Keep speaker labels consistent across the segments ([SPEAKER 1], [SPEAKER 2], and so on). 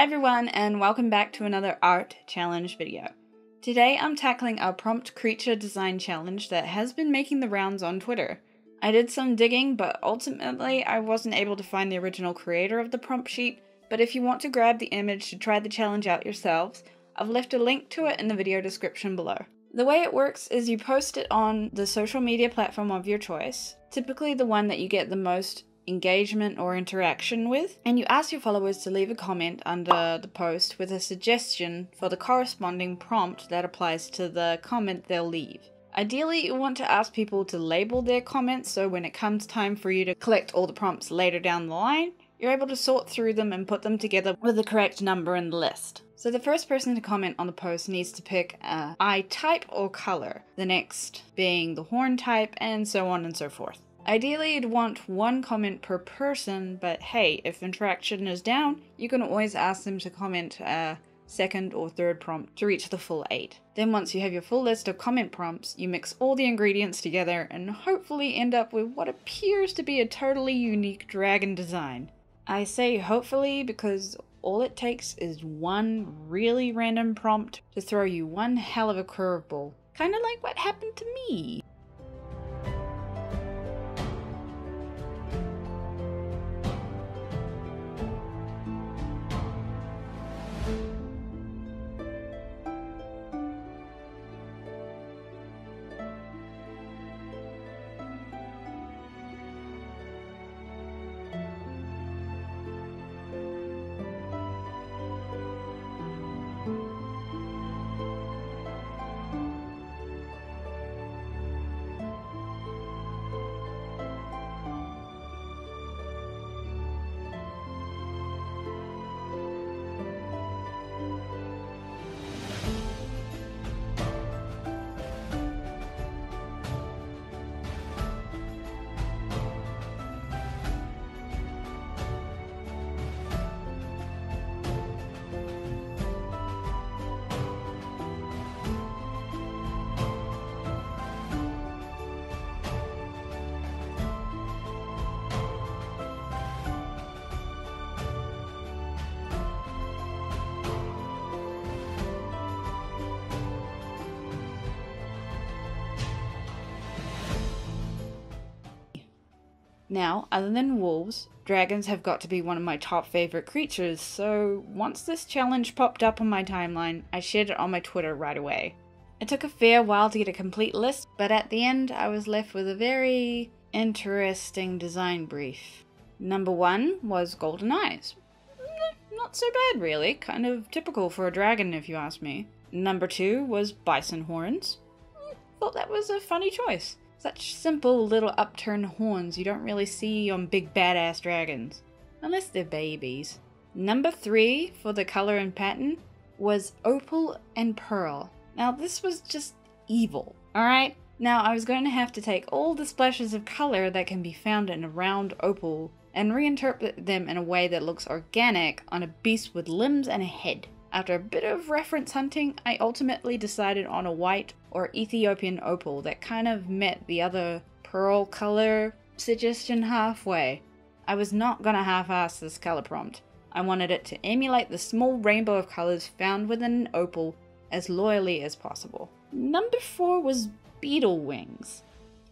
[SPEAKER 1] Hi everyone, and welcome back to another art challenge video. Today I'm tackling a prompt creature design challenge that has been making the rounds on Twitter. I did some digging, but ultimately I wasn't able to find the original creator of the prompt sheet, but if you want to grab the image to try the challenge out yourselves, I've left a link to it in the video description below. The way it works is you post it on the social media platform of your choice, typically the one that you get the most engagement or interaction with, and you ask your followers to leave a comment under the post with a suggestion for the corresponding prompt that applies to the comment they'll leave. Ideally, you want to ask people to label their comments so when it comes time for you to collect all the prompts later down the line, you're able to sort through them and put them together with the correct number in the list. So the first person to comment on the post needs to pick a eye type or color, the next being the horn type, and so on and so forth. Ideally, you'd want one comment per person, but hey, if interaction is down, you can always ask them to comment a second or third prompt to reach the full 8. Then once you have your full list of comment prompts, you mix all the ingredients together and hopefully end up with what appears to be a totally unique dragon design. I say hopefully because all it takes is one really random prompt to throw you one hell of a curveball. Kinda like what happened to me. Now, other than wolves, dragons have got to be one of my top favorite creatures, so once this challenge popped up on my timeline, I shared it on my Twitter right away. It took a fair while to get a complete list, but at the end I was left with a very interesting design brief. Number 1 was golden eyes. Not so bad really, kind of typical for a dragon if you ask me. Number 2 was bison horns. Thought that was a funny choice. Such simple little upturned horns you don't really see on big badass dragons. Unless they're babies. Number 3 for the color and pattern was opal and pearl. Now this was just evil, alright? Now I was going to have to take all the splashes of color that can be found in a round opal and reinterpret them in a way that looks organic on a beast with limbs and a head. After a bit of reference hunting, I ultimately decided on a white or Ethiopian opal that kind of met the other pearl color suggestion halfway. I was not gonna half-ass this color prompt. I wanted it to emulate the small rainbow of colors found within an opal as loyally as possible. Number 4 was Bettle Wings.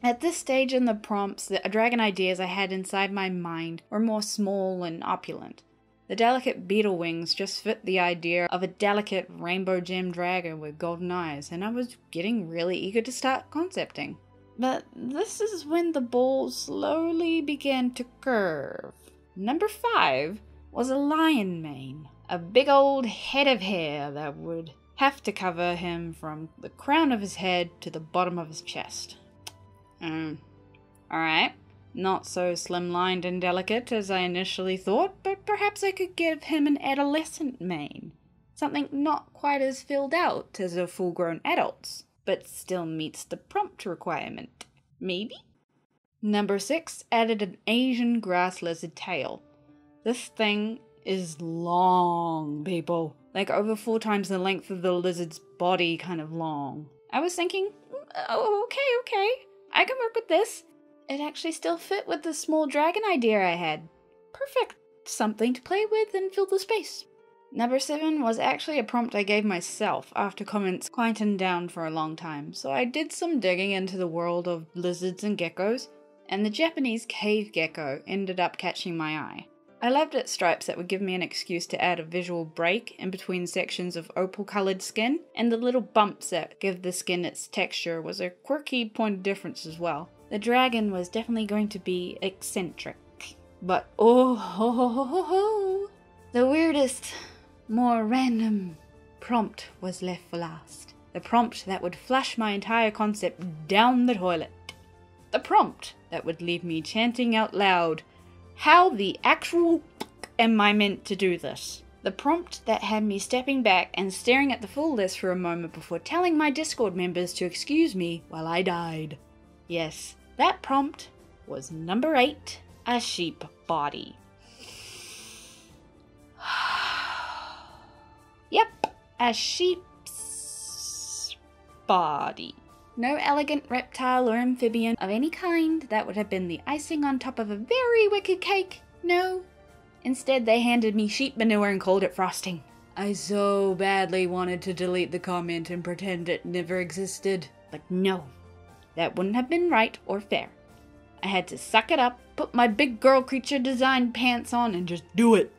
[SPEAKER 1] At this stage in the prompts, the dragon ideas I had inside my mind were more small and opulent. The delicate beetle wings just fit the idea of a delicate rainbow gem dragon with golden eyes, and I was getting really eager to start concepting. But this is when the ball slowly began to curve. Number 5 was a lion mane, a big old head of hair that would have to cover him from the crown of his head to the bottom of his chest. Alright. Not so slimlined and delicate as I initially thought, but perhaps I could give him an adolescent mane. Something not quite as filled out as a full-grown adult's, but still meets the prompt requirement. Maybe? Number 6 added an Asian grass lizard tail. This thing is long, people. Like over 4 times the length of the lizard's body kind of long. I was thinking, oh, okay, I can work with this. It actually still fit with the small dragon idea I had. Perfect. Something to play with and fill the space. Number 7 was actually a prompt I gave myself after comments quietened down for a long time, so I did some digging into the world of lizards and geckos, and the Japanese cave gecko ended up catching my eye. I loved its stripes that would give me an excuse to add a visual break in between sections of opal coloured skin, and the little bumps that give the skin its texture was a quirky point of difference as well. The dragon was definitely going to be eccentric, but oh ho ho ho ho ho! The weirdest, more random prompt was left for last. The prompt that would flush my entire concept down the toilet. The prompt that would leave me chanting out loud, how the actual am I meant to do this? The prompt that had me stepping back and staring at the full list for a moment before telling my Discord members to excuse me while I died. Yes, that prompt was number 8, a sheep body. Yep, a sheep's body. No elegant reptile or amphibian of any kind that would have been the icing on top of a very wicked cake. No. Instead, they handed me sheep manure and called it frosting. I so badly wanted to delete the comment and pretend it never existed. But no, that wouldn't have been right or fair. I had to suck it up, put my big girl creature design pants on, and just do it.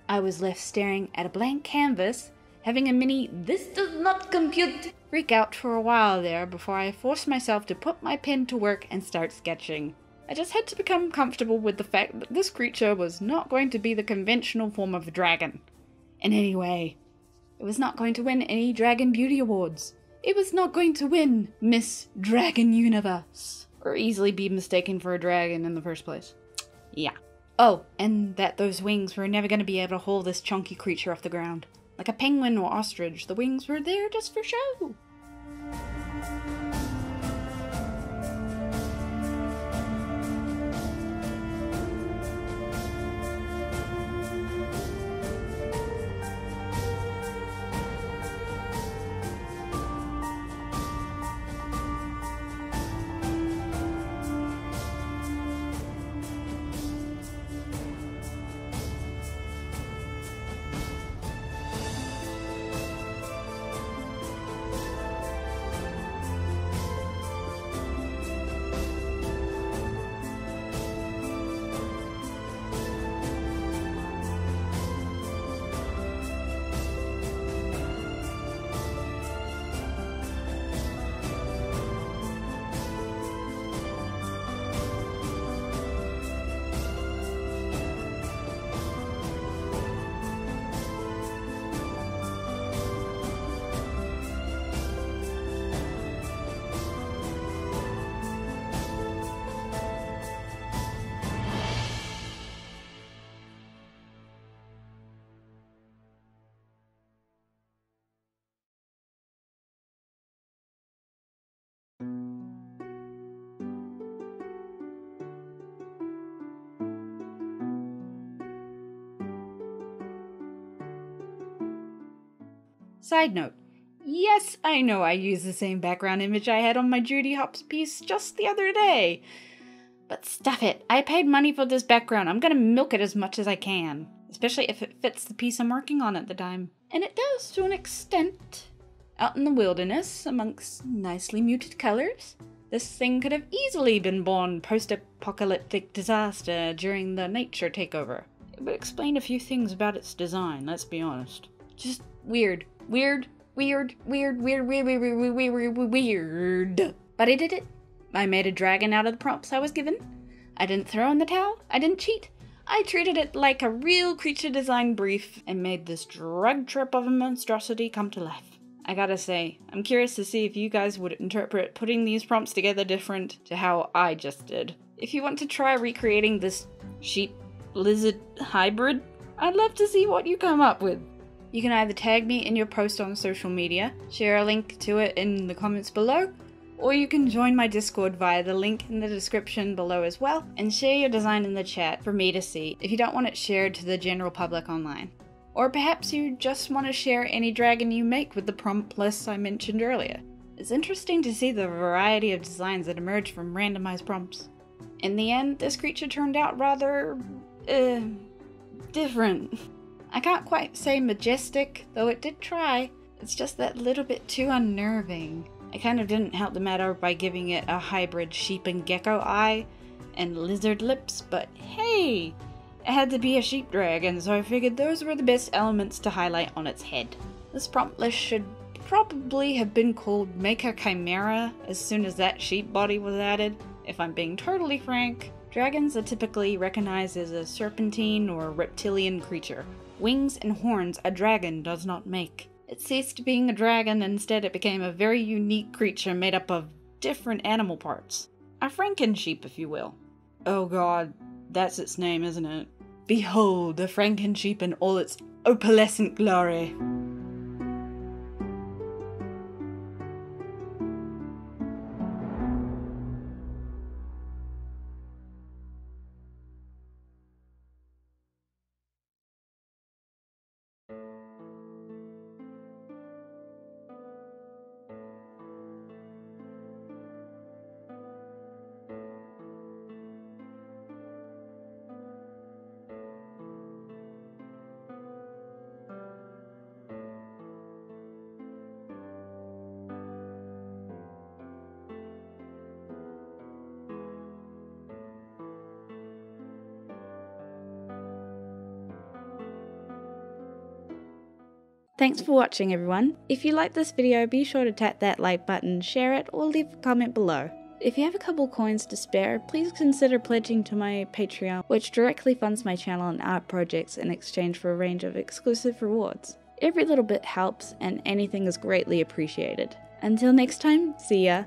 [SPEAKER 1] I was left staring at a blank canvas, having a mini "this does not compute" freak out for a while there before I forced myself to put my pen to work and start sketching. I just had to become comfortable with the fact that this creature was not going to be the conventional form of a dragon. And anyway, it was not going to win any Dragon Beauty Awards. It was not going to win Miss Dragon Universe, or easily be mistaken for a dragon in the first place. Yeah. Oh, and that those wings were never going to be able to haul this chunky creature off the ground. Like a penguin or ostrich, the wings were there just for show. Side note, yes, I know I used the same background image I had on my Judy Hopps piece just the other day. But stuff it, I paid money for this background. I'm gonna milk it as much as I can, especially if it fits the piece I'm working on at the time. And it does to an extent. Out in the wilderness, amongst nicely muted colors, this thing could have easily been born post-apocalyptic disaster during the nature takeover. It would explain a few things about its design, let's be honest. Just weird. Weird. But I did it. I made a dragon out of the prompts I was given. I didn't throw in the towel. I didn't cheat. I treated it like a real creature design brief and made this drug trip of a monstrosity come to life. I gotta say, I'm curious to see if you guys would interpret putting these prompts together different to how I just did. If you want to try recreating this sheep-lizard hybrid, I'd love to see what you come up with. You can either tag me in your post on social media, share a link to it in the comments below, or you can join my Discord via the link in the description below as well, and share your design in the chat for me to see if you don't want it shared to the general public online. Or perhaps you just want to share any dragon you make with the prompt lists I mentioned earlier. It's interesting to see the variety of designs that emerge from randomized prompts. In the end, this creature turned out rather, different. I can't quite say majestic, though it did try. It's just that little bit too unnerving. I kind of didn't help the matter by giving it a hybrid sheep and gecko eye and lizard lips, but hey! It had to be a sheep dragon, so I figured those were the best elements to highlight on its head. This prompt list should probably have been called Make a Chimera as soon as that sheep body was added, if I'm being totally frank. Dragons are typically recognized as a serpentine or reptilian creature. Wings and horns a dragon does not make. It ceased being a dragon, instead it became a very unique creature made up of different animal parts. A Franken-Sheep, if you will. Oh god, that's its name, isn't it? Behold the Franken-Sheep in all its opalescent glory. Thanks for watching, everyone. If you liked this video, be sure to tap that like button, share it, or leave a comment below. If you have a couple coins to spare, please consider pledging to my Patreon, which directly funds my channel and art projects in exchange for a range of exclusive rewards. Every little bit helps, and anything is greatly appreciated. Until next time, see ya!